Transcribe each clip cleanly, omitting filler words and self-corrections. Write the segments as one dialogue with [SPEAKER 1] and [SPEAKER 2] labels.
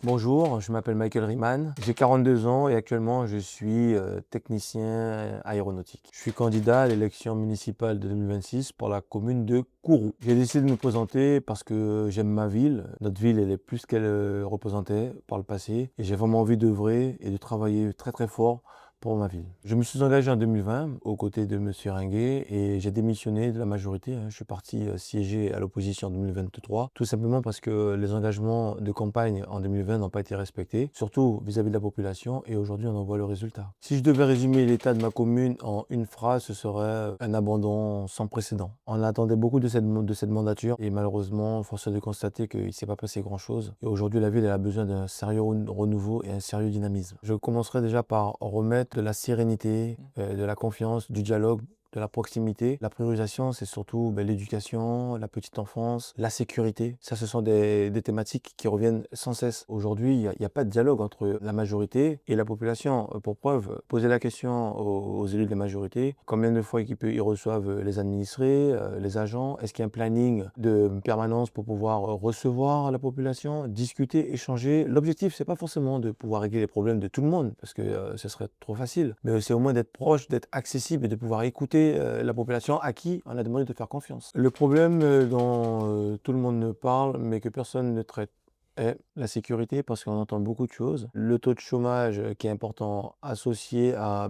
[SPEAKER 1] Bonjour, je m'appelle Michael Riemann, j'ai 42 ans et actuellement je suis technicien aéronautique. Je suis candidat à l'élection municipale de 2026 pour la commune de Kourou. J'ai décidé de me présenter parce que j'aime ma ville. Notre ville, elle est plus qu'elle représentait par le passé et j'ai vraiment envie d'œuvrer et de travailler très très fort pour ma ville. Je me suis engagé en 2020 aux côtés de M. Ringuet et j'ai démissionné de la majorité. Je suis parti siéger à l'opposition en 2023, tout simplement parce que les engagements de campagne en 2020 n'ont pas été respectés, surtout vis-à-vis de la population, et aujourd'hui on en voit le résultat. Si je devais résumer l'état de ma commune en une phrase, ce serait un abandon sans précédent. On attendait beaucoup de cette mandature et malheureusement, force est de constater qu'il ne s'est pas passé grand-chose. Et aujourd'hui, la ville elle a besoin d'un sérieux renouveau et un sérieux dynamisme. Je commencerai déjà par remettre de la sérénité, de la confiance, du dialogue, de la proximité. La priorisation, c'est surtout l'éducation, la petite enfance, la sécurité. Ça, ce sont des thématiques qui reviennent sans cesse. Aujourd'hui, il n'y a pas de dialogue entre la majorité et la population. Pour preuve, poser la question aux élus de la majorité, combien de fois ils reçoivent les administrés, les agents, est-ce qu'il y a un planning de permanence pour pouvoir recevoir la population, discuter, échanger. L'objectif, c'est pas forcément de pouvoir régler les problèmes de tout le monde, parce que ce serait trop facile, mais c'est au moins d'être proche, d'être accessible et de pouvoir écouter la population à qui on a demandé de faire confiance. Le problème dont tout le monde ne parle, mais que personne ne traite, est la sécurité, parce qu'on entend beaucoup de choses. Le taux de chômage qui est important, associé à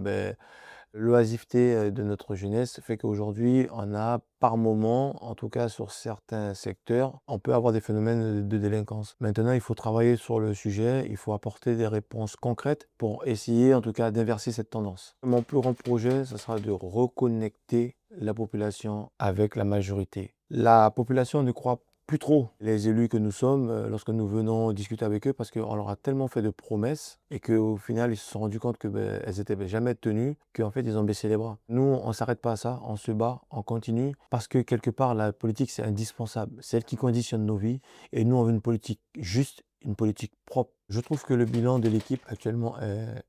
[SPEAKER 1] l'oisiveté de notre jeunesse, fait qu'aujourd'hui, on a par moment, en tout cas sur certains secteurs, on peut avoir des phénomènes de délinquance. Maintenant, il faut travailler sur le sujet, il faut apporter des réponses concrètes pour essayer en tout cas d'inverser cette tendance. Mon plus grand projet, ce sera de reconnecter la population avec la majorité. La population ne croit plus trop les élus que nous sommes lorsque nous venons discuter avec eux, parce qu'on leur a tellement fait de promesses et qu'au final ils se sont rendus compte que elles n'étaient jamais tenues, qu'en fait ils ont baissé les bras. Nous, on ne s'arrête pas à ça, on se bat, on continue, parce que quelque part la politique c'est indispensable, c'est elle qui conditionne nos vies, et nous on veut une politique juste, une politique propre. Je trouve que le bilan de l'équipe actuellement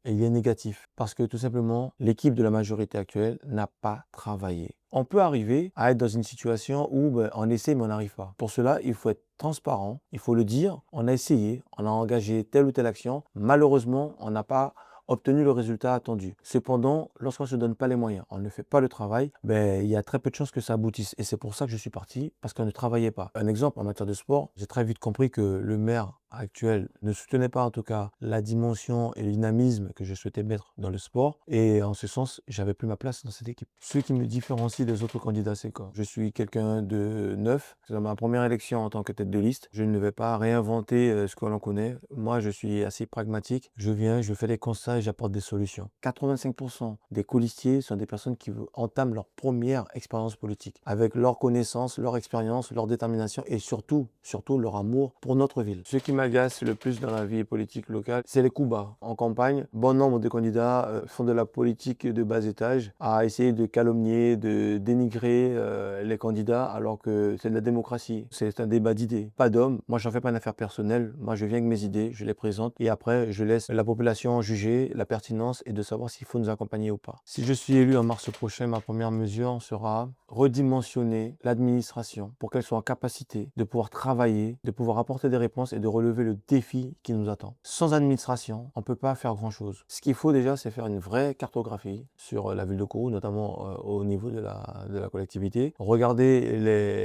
[SPEAKER 1] il est négatif, parce que tout simplement l'équipe de la majorité actuelle n'a pas travaillé. On peut arriver à être dans une situation où on essaie mais on n'arrive pas. Pour cela, il faut être transparent, il faut le dire. On a essayé, on a engagé telle ou telle action. Malheureusement, on n'a pas obtenu le résultat attendu. Cependant, lorsqu'on ne se donne pas les moyens, on ne fait pas le travail, il y a très peu de chances que ça aboutisse. Et c'est pour ça que je suis parti, parce qu'on ne travaillait pas. Un exemple en matière de sport, j'ai très vite compris que le maire actuel ne soutenait pas en tout cas la dimension et le dynamisme que je souhaitais mettre dans le sport, et en ce sens j'avais plus ma place dans cette équipe. Ce qui me différencie des autres candidats, c'est quoi? Je suis quelqu'un de neuf, c'est dans ma première élection en tant que tête de liste. Je ne vais pas réinventer ce que l'on connaît. Moi je suis assez pragmatique, je viens, je fais des constats et j'apporte des solutions. 85% des colistiers sont des personnes qui entament leur première expérience politique avec leur connaissance, leur expérience, leur détermination et surtout leur amour pour notre ville. Ce qui m'agace le plus dans la vie politique locale, c'est les coups bas. En campagne, bon nombre de candidats font de la politique de bas étage, à essayer de calomnier, de dénigrer les candidats, alors que c'est de la démocratie. C'est un débat d'idées, pas d'hommes. Moi, j'en fais pas une affaire personnelle. Moi, je viens avec mes idées, je les présente et après, je laisse la population juger la pertinence et de savoir s'il faut nous accompagner ou pas. Si je suis élu en mars prochain, ma première mesure sera redimensionner l'administration pour qu'elle soit en capacité de pouvoir travailler, de pouvoir apporter des réponses et de relever le défi qui nous attend. Sans administration, on ne peut pas faire grand-chose. Ce qu'il faut déjà, c'est faire une vraie cartographie sur la ville de Kourou, notamment au niveau de la collectivité. Regarder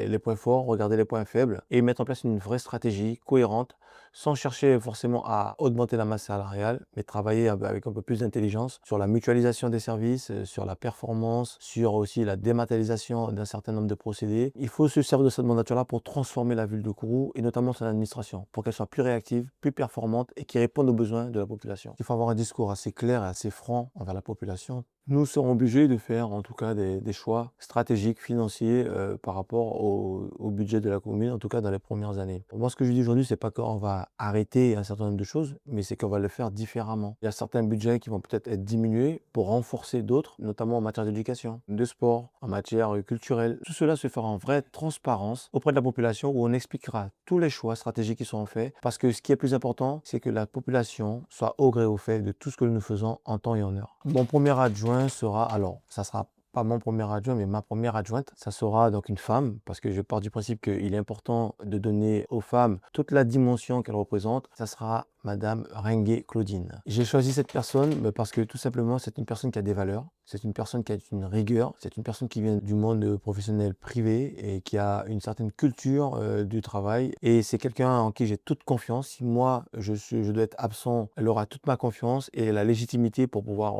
[SPEAKER 1] les points forts, regarder les points faibles et mettre en place une vraie stratégie cohérente, sans chercher forcément à augmenter la masse salariale, mais travailler avec un peu plus d'intelligence sur la mutualisation des services, sur la performance, sur aussi la dématérialisation d'un certain nombre de procédés. Il faut se servir de cette mandature-là pour transformer la ville de Kourou et notamment son administration, pour qu'elle soit plus réactive, plus performante et qui réponde aux besoins de la population. Il faut avoir un discours assez clair et assez franc envers la population. Nous serons obligés de faire en tout cas des choix stratégiques, financiers par rapport au budget de la commune, en tout cas dans les premières années. Pour moi, ce que je dis aujourd'hui, c'est pas qu'on va arrêter un certain nombre de choses, mais c'est qu'on va le faire différemment. Il y a certains budgets qui vont peut-être être diminués pour renforcer d'autres, notamment en matière d'éducation, de sport, en matière culturelle. Tout cela se fera en vraie transparence auprès de la population, où on expliquera tous les choix stratégiques qui seront faits, parce que ce qui est plus important, c'est que la population soit au gré au fait de tout ce que nous faisons en temps et en heure. Mon premier adjoint sera, alors, ça sera pas mon premier adjoint, mais ma première adjointe. Ça sera donc une femme, parce que je pars du principe qu'il est important de donner aux femmes toute la dimension qu'elles représentent. Ça sera Madame Rengué Claudine. J'ai choisi cette personne parce que tout simplement, c'est une personne qui a des valeurs, c'est une personne qui a une rigueur, c'est une personne qui vient du monde professionnel privé et qui a une certaine culture du travail. Et c'est quelqu'un en qui j'ai toute confiance. Si moi, je dois être absent, elle aura toute ma confiance et la légitimité pour pouvoir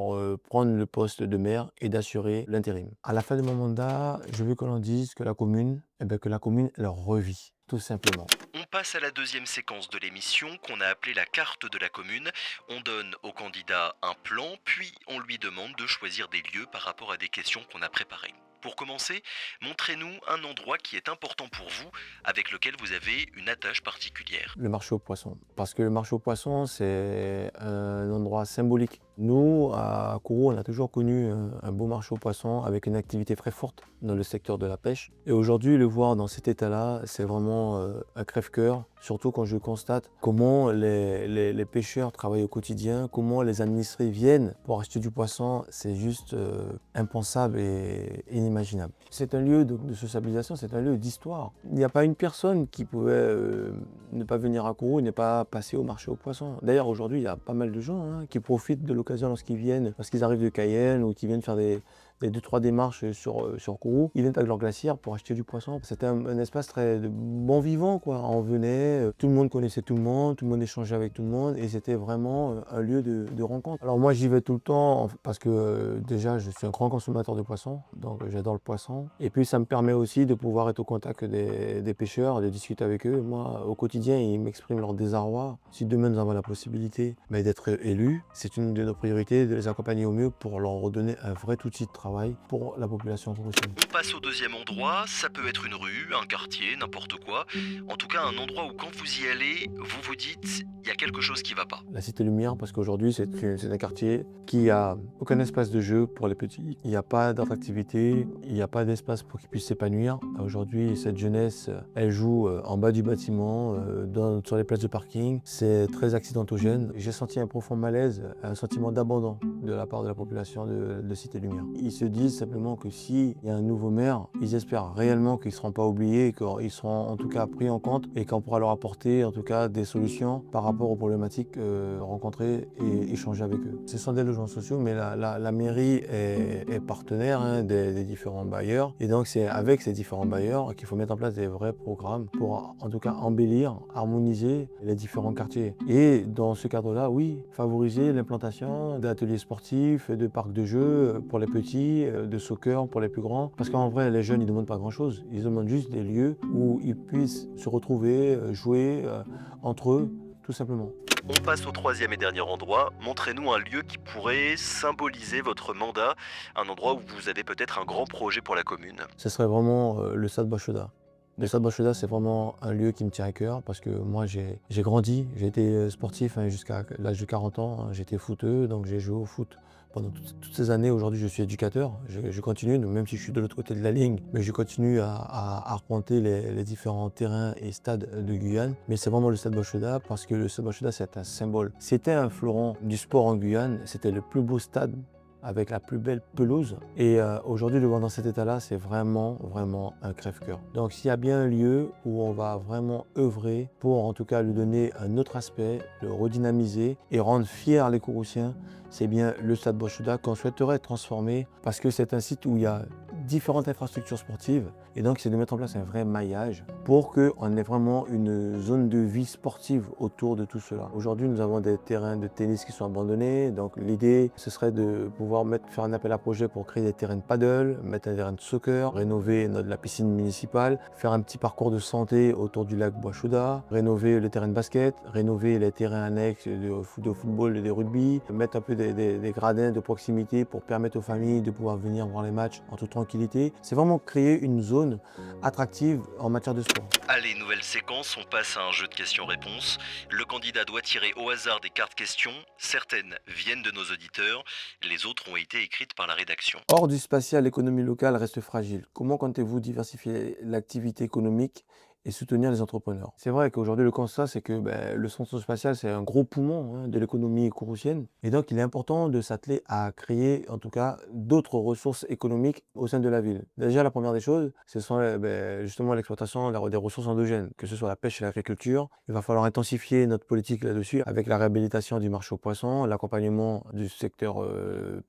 [SPEAKER 1] prendre le poste de maire et d'assurer l'intérim. À la fin de mon mandat, je veux que l'on dise que la commune, que la commune, elle revit, tout simplement.
[SPEAKER 2] On passe à la deuxième séquence de l'émission qu'on a appelée la carte de la commune. On donne au candidat un plan, puis on lui demande de choisir des lieux par rapport à des questions qu'on a préparées. Pour commencer, montrez-nous un endroit qui est important pour vous, avec lequel vous avez une attache particulière.
[SPEAKER 1] Le marché aux poissons. Parce que le marché aux poissons, c'est un endroit symbolique. Nous, à Kourou, on a toujours connu un beau marché aux poissons avec une activité très forte dans le secteur de la pêche. Et aujourd'hui, le voir dans cet état-là, c'est vraiment un crève-cœur. Surtout quand je constate comment les pêcheurs travaillent au quotidien, comment les administrés viennent pour acheter du poisson, c'est juste impensable et inimaginable. C'est un lieu de socialisation, c'est un lieu d'histoire. Il n'y a pas une personne qui pouvait ne pas venir à Kourou, ne pas passer au marché aux poissons. D'ailleurs, aujourd'hui, il y a pas mal de gens qui profitent de l'occasion lorsqu'ils viennent, parce qu'ils arrivent de Cayenne ou qu'ils viennent faire des 2-3 démarches sur Kourou. Ils viennent avec leur glacière pour acheter du poisson. C'était un espace très de bon vivant, quoi. On venait, tout le monde connaissait tout le monde échangeait avec tout le monde et c'était vraiment un lieu de rencontre. Alors moi j'y vais tout le temps parce que déjà je suis un grand consommateur de poissons, donc j'adore le poisson. Et puis ça me permet aussi de pouvoir être au contact des pêcheurs, de discuter avec eux. Moi au quotidien ils m'expriment leur désarroi. Si demain nous avons la possibilité d'être élus, c'est une de nos priorités de les accompagner au mieux pour leur redonner un vrai outil de travail pour la population toulousaine.
[SPEAKER 2] On passe au deuxième endroit, ça peut être une rue, un quartier, n'importe quoi. En tout cas, un endroit où quand vous y allez, vous vous dites, il y a quelque chose qui va pas.
[SPEAKER 1] La Cité Lumière, parce qu'aujourd'hui c'est un quartier qui a aucun espace de jeu pour les petits. Il n'y a pas d'attractivité, il n'y a pas d'espace pour qu'ils puissent s'épanouir. Aujourd'hui, cette jeunesse, elle joue en bas du bâtiment, sur les places de parking. C'est très accidentogène. J'ai senti un profond malaise, un sentiment d'abandon de la part de la population de Cité Lumière. Ils se disent simplement que s'il y a un nouveau maire, ils espèrent réellement qu'ils ne seront pas oubliés, qu'ils seront en tout cas pris en compte et qu'on pourra leur apporter en tout cas des solutions par rapport aux problématiques rencontrées et échanger avec eux. Ce sont des logements sociaux, mais la mairie est partenaire des différents bailleurs. Et donc c'est avec ces différents bailleurs qu'il faut mettre en place des vrais programmes pour en tout cas embellir, harmoniser les différents quartiers. Et dans ce cadre-là, oui, favoriser l'implantation d'ateliers sportifs, de parcs de jeux pour les petits, de soccer pour les plus grands. Parce qu'en vrai, les jeunes, ils ne demandent pas grand-chose. Ils demandent juste des lieux où ils puissent se retrouver, jouer entre eux, tout simplement.
[SPEAKER 2] On passe au troisième et dernier endroit. Montrez-nous un lieu qui pourrait symboliser votre mandat, un endroit où vous avez peut-être un grand projet pour la commune.
[SPEAKER 1] Ce serait vraiment le Stade Bacheda. Le Stade Bacheda, c'est vraiment un lieu qui me tient à cœur parce que moi, j'ai grandi, j'ai été sportif jusqu'à l'âge de 40 ans. J'étais footeux, donc j'ai joué au foot pendant toutes ces années. Aujourd'hui, je suis éducateur. Je continue, même si je suis de l'autre côté de la ligne, mais je continue à arpenter les différents terrains et stades de Guyane. Mais c'est vraiment le Stade Bacheda parce que le Stade Bacheda, c'est un symbole. C'était un fleuron du sport en Guyane. C'était le plus beau stade avec la plus belle pelouse. Et aujourd'hui, le voir dans cet état-là, c'est vraiment un crève-cœur. Donc s'il y a bien un lieu où on va vraiment œuvrer pour en tout cas lui donner un autre aspect, le redynamiser et rendre fiers les Kouroussiens, c'est bien le Stade Bacheda qu'on souhaiterait transformer parce que c'est un site où il y a différentes infrastructures sportives et donc c'est de mettre en place un vrai maillage pour qu'on ait vraiment une zone de vie sportive autour de tout cela. Aujourd'hui, nous avons des terrains de tennis qui sont abandonnés, donc l'idée ce serait de pouvoir faire un appel à projet pour créer des terrains de paddle, mettre un terrain de soccer, rénover la piscine municipale, faire un petit parcours de santé autour du lac Bouachouda, rénover le terrain de basket, rénover les terrains annexes de football et de rugby, mettre un peu des gradins de proximité pour permettre aux familles de pouvoir venir voir les matchs en toute tranquillité. C'est vraiment créer une zone attractive en matière de sport.
[SPEAKER 2] Allez, nouvelle séquence, on passe à un jeu de questions-réponses. Le candidat doit tirer au hasard des cartes questions. Certaines viennent de nos auditeurs, les autres ont été écrites par la rédaction.
[SPEAKER 1] Hors du spatial, l'économie locale reste fragile. Comment comptez-vous diversifier l'activité économique et soutenir les entrepreneurs. C'est vrai qu'aujourd'hui, le constat, c'est que le centre spatial, c'est un gros poumon de l'économie kouroussienne. Et donc, il est important de s'atteler à créer, en tout cas, d'autres ressources économiques au sein de la ville. Déjà, la première des choses, ce sont justement l'exploitation des ressources endogènes, que ce soit la pêche et l'agriculture. Il va falloir intensifier notre politique là-dessus avec la réhabilitation du marché aux poissons, l'accompagnement du secteur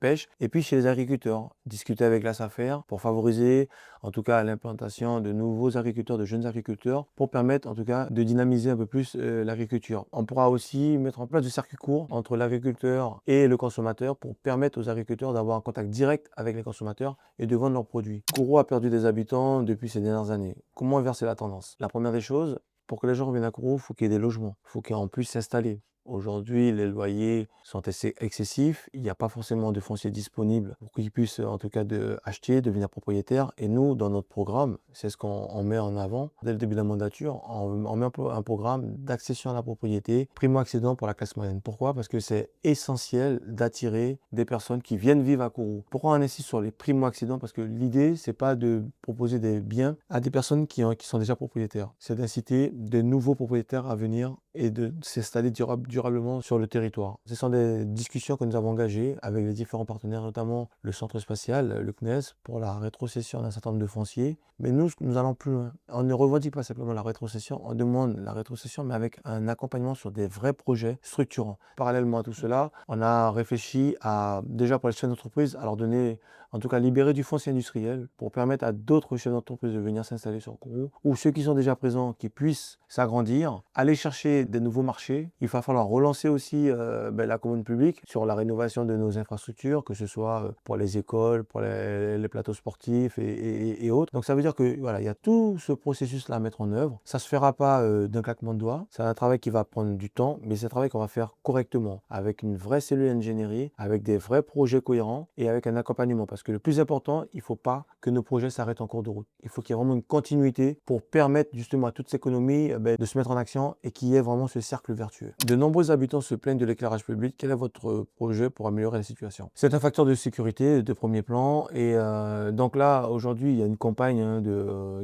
[SPEAKER 1] pêche, et puis chez les agriculteurs, discuter avec la SAFER pour favoriser en tout cas l'implantation de nouveaux agriculteurs, de jeunes agriculteurs, pour permettre en tout cas de dynamiser un peu plus l'agriculture. On pourra aussi mettre en place des circuits courts entre l'agriculteur et le consommateur pour permettre aux agriculteurs d'avoir un contact direct avec les consommateurs et de vendre leurs produits. Kourou a perdu des habitants depuis ces dernières années. Comment inverser la tendance? La première des choses, pour que les gens reviennent à Kourou, il faut qu'il y ait des logements, il faut qu'on puisse s'installer. Aujourd'hui, les loyers sont assez excessifs. Il n'y a pas forcément de foncier disponible pour qu'ils puissent en tout cas acheter, devenir propriétaires. Et nous, dans notre programme, c'est ce qu'on met en avant dès le début de la mandature. On met un programme d'accession à la propriété, primo-accédant pour la classe moyenne. Pourquoi? Parce que c'est essentiel d'attirer des personnes qui viennent vivre à Kourou. Pourquoi on insiste sur les primo-accédants? Parce que l'idée, c'est pas de proposer des biens à des personnes qui sont déjà propriétaires. C'est d'inciter de nouveaux propriétaires à venir et de s'installer durablement sur le territoire. Ce sont des discussions que nous avons engagées avec les différents partenaires, notamment le centre spatial, le CNES, pour la rétrocession d'un certain nombre de fonciers. Mais nous allons plus loin. On ne revendique pas simplement la rétrocession, on demande la rétrocession, mais avec un accompagnement sur des vrais projets structurants. Parallèlement à tout cela, on a réfléchi à, déjà pour les chefs d'entreprise, à leur donner, en tout cas libérer du foncier industriel pour permettre à d'autres chefs d'entreprise de venir s'installer sur Kourou, ou ceux qui sont déjà présents, qui puissent s'agrandir, aller chercher des nouveaux marchés. Il va falloir relancer aussi la commande publique sur la rénovation de nos infrastructures, que ce soit pour les écoles, pour les plateaux sportifs et autres. Donc ça veut dire que voilà, il y a tout ce processus-là à mettre en œuvre. Ça ne se fera pas d'un claquement de doigts. C'est un travail qui va prendre du temps, mais c'est un travail qu'on va faire correctement, avec une vraie cellule ingénierie, avec des vrais projets cohérents et avec un accompagnement. Parce que le plus important, il ne faut pas que nos projets s'arrêtent en cours de route. Il faut qu'il y ait vraiment une continuité pour permettre justement à toute cette économie de se mettre en action et qu'il y ait vraiment ce cercle vertueux. De nombreux habitants se plaignent de l'éclairage public. Quel est votre projet pour améliorer la situation? C'est un facteur de sécurité de premier plan et donc là, aujourd'hui, il y a une campagne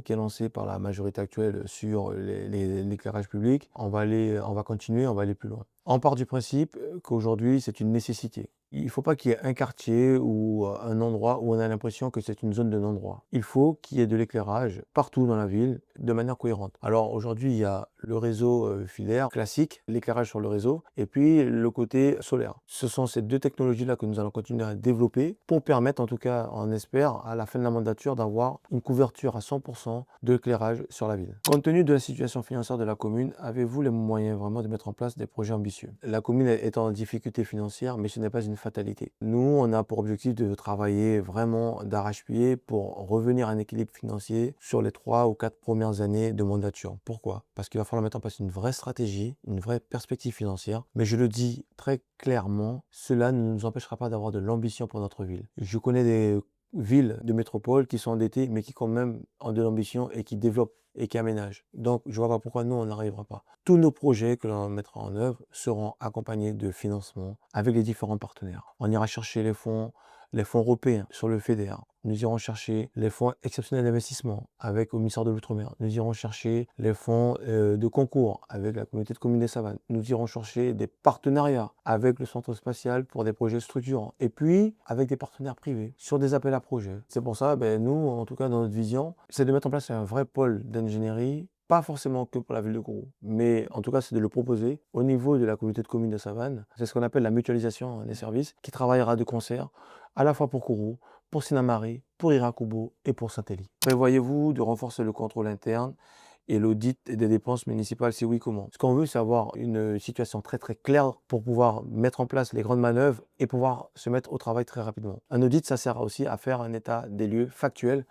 [SPEAKER 1] qui est lancée par la majorité actuelle sur l'éclairage public. On va continuer, on va aller plus loin. On part du principe qu'aujourd'hui, c'est une nécessité. Il ne faut pas qu'il y ait un quartier ou un endroit où on a l'impression que c'est une zone de non-droit. Il faut qu'il y ait de l'éclairage partout dans la ville de manière cohérente. Alors aujourd'hui, il y a le réseau filaire classique, l'éclairage sur le réseau, et puis le côté solaire. Ce sont ces deux technologies-là que nous allons continuer à développer pour permettre, en tout cas, on espère, à la fin de la mandature, d'avoir une couverture à 100% d'éclairage sur la ville. Compte tenu de la situation financière de la commune, avez-vous les moyens vraiment de mettre en place des projets ambitieux? La commune est en difficulté financière, mais ce n'est pas une fatalité. Nous, on a pour objectif de travailler vraiment d'arrache-pied pour revenir à un équilibre financier sur les 3 ou 4 premières années de mandature. Pourquoi? Parce qu'il va falloir mettre en place une vraie stratégie, une vraie perspective financière. Mais je le dis très clairement, cela ne nous empêchera pas d'avoir de l'ambition pour notre ville. Je connais des villes de métropole qui sont endettées, mais qui quand même ont de l'ambition et qui développent et qui aménagent. Donc, je ne vois pas pourquoi nous, on n'arrivera pas. Tous nos projets que l'on mettra en œuvre seront accompagnés de financement avec les différents partenaires. On ira chercher les fonds européens sur le FEDER. Nous irons chercher les fonds exceptionnels d'investissement avec au ministère de l'Outre-mer. Nous irons chercher les fonds de concours avec la communauté de communes des Savanes. Nous irons chercher des partenariats avec le centre spatial pour des projets structurants. Et puis, avec des partenaires privés sur des appels à projets. C'est pour ça, nous, en tout cas, dans notre vision, c'est de mettre en place un vrai pôle d'ingénierie, pas forcément que pour la ville de Kourou, mais en tout cas, c'est de le proposer au niveau de la communauté de communes de Savane. C'est ce qu'on appelle la mutualisation des services, qui travaillera de concert à la fois pour Kourou, pour Sinamari, pour Irakubo et pour Saint-Élie. Prévoyez-vous de renforcer le contrôle interne et l'audit des dépenses municipales, si oui, comment? Ce qu'on veut, c'est avoir une situation très très claire pour pouvoir mettre en place les grandes manœuvres et pouvoir se mettre au travail très rapidement. Un audit, ça sert aussi à faire un état des lieux factuel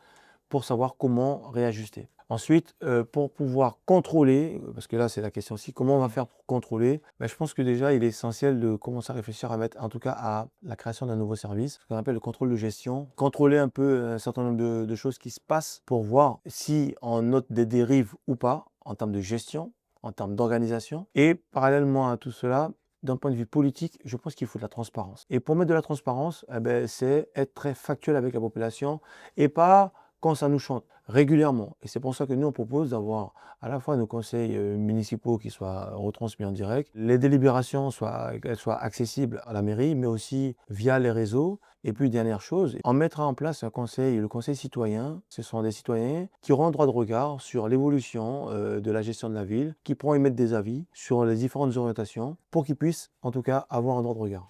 [SPEAKER 1] pour savoir comment réajuster. Ensuite, pour pouvoir contrôler, parce que là c'est la question aussi, comment on va faire pour contrôler? Je pense que déjà il est essentiel de commencer à réfléchir à mettre, en tout cas à la création d'un nouveau service, ce qu'on appelle le contrôle de gestion. Contrôler un peu un certain nombre de choses qui se passent pour voir si on note des dérives ou pas en termes de gestion, en termes d'organisation. Et parallèlement à tout cela, d'un point de vue politique, je pense qu'il faut de la transparence. Et pour mettre de la transparence, c'est être très factuel avec la population et pas quand ça nous chante régulièrement. Et c'est pour ça que nous, on propose d'avoir à la fois nos conseils municipaux qui soient retransmis en direct, les délibérations qu'elles soient accessibles à la mairie, mais aussi via les réseaux. Et puis, dernière chose, on mettra en place un conseil, le conseil citoyen. Ce sont des citoyens qui auront un droit de regard sur l'évolution de la gestion de la ville, qui pourront émettre des avis sur les différentes orientations pour qu'ils puissent, en tout cas, avoir un droit de regard.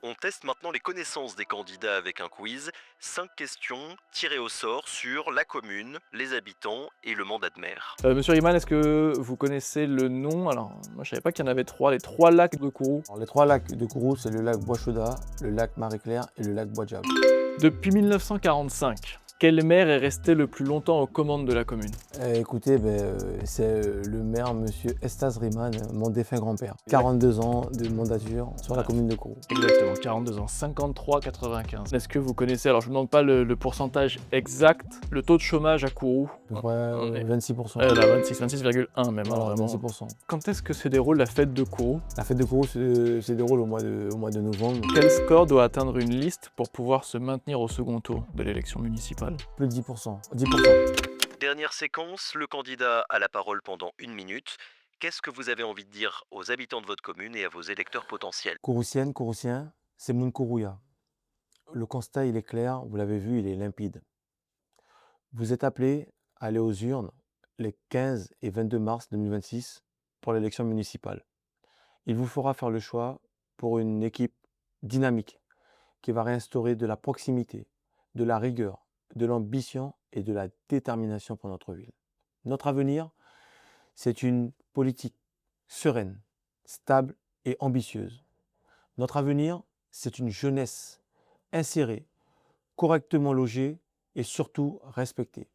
[SPEAKER 2] On teste maintenant les connaissances des candidats avec un quiz. 5 questions tirées au sort sur la commune, les habitants et le mandat de maire.
[SPEAKER 3] Monsieur Riemann, est-ce que vous connaissez le nom? Alors, moi je savais pas qu'il y en avait 3, les 3 lacs de Kourou.
[SPEAKER 1] Alors, les 3 lacs de Kourou, c'est le lac Bois-Chauda, le lac Marie-Claire et le lac Bois-Diable.
[SPEAKER 3] Depuis 1945, quel maire est resté le plus longtemps aux commandes de la commune?
[SPEAKER 1] Écoutez, c'est le maire, monsieur Estaz Riemann, mon défunt grand-père. 42 ans de mandature sur la commune de Kourou.
[SPEAKER 3] Exactement, 42 ans, 53,95. Est-ce que vous connaissez, alors je ne vous demande pas le pourcentage exact, le taux de chômage à Kourou?
[SPEAKER 1] À peu près 26%.
[SPEAKER 3] Là, 26,1 même.
[SPEAKER 1] Voilà,
[SPEAKER 3] Vraiment.
[SPEAKER 1] 26%.
[SPEAKER 3] Quand est-ce que se déroule la fête de Kourou?
[SPEAKER 1] La fête de Kourou se déroule au mois de novembre.
[SPEAKER 3] Quel score doit atteindre une liste pour pouvoir se maintenir au second tour de l'élection municipale?
[SPEAKER 1] Plus de 10%. 10%.
[SPEAKER 2] Dernière séquence, le candidat a la parole pendant 1 minute. Qu'est-ce que vous avez envie de dire aux habitants de votre commune et à vos électeurs potentiels?
[SPEAKER 1] Kouroussienne, Kouroussien, c'est Moun Kourouya. Le constat, il est clair, vous l'avez vu, il est limpide. Vous êtes appelés à aller aux urnes les 15 et 22 mars 2026 pour l'élection municipale. Il vous faudra faire le choix pour une équipe dynamique qui va réinstaurer de la proximité, de la rigueur, de l'ambition et de la détermination pour notre ville. Notre avenir, c'est une politique sereine, stable et ambitieuse. Notre avenir, c'est une jeunesse insérée, correctement logée et surtout respectée.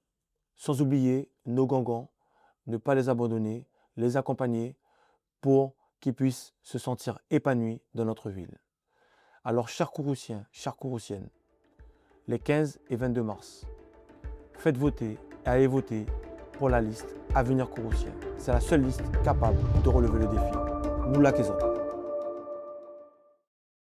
[SPEAKER 1] Sans oublier nos gangans, ne pas les abandonner, les accompagner pour qu'ils puissent se sentir épanouis dans notre ville. Alors, chers Kouroussiens, chères Kouroussiennes, les 15 et 22 mars, faites voter et allez voter pour la liste Avenir Kouroussien. C'est la seule liste capable de relever le défi. Moula Kézot.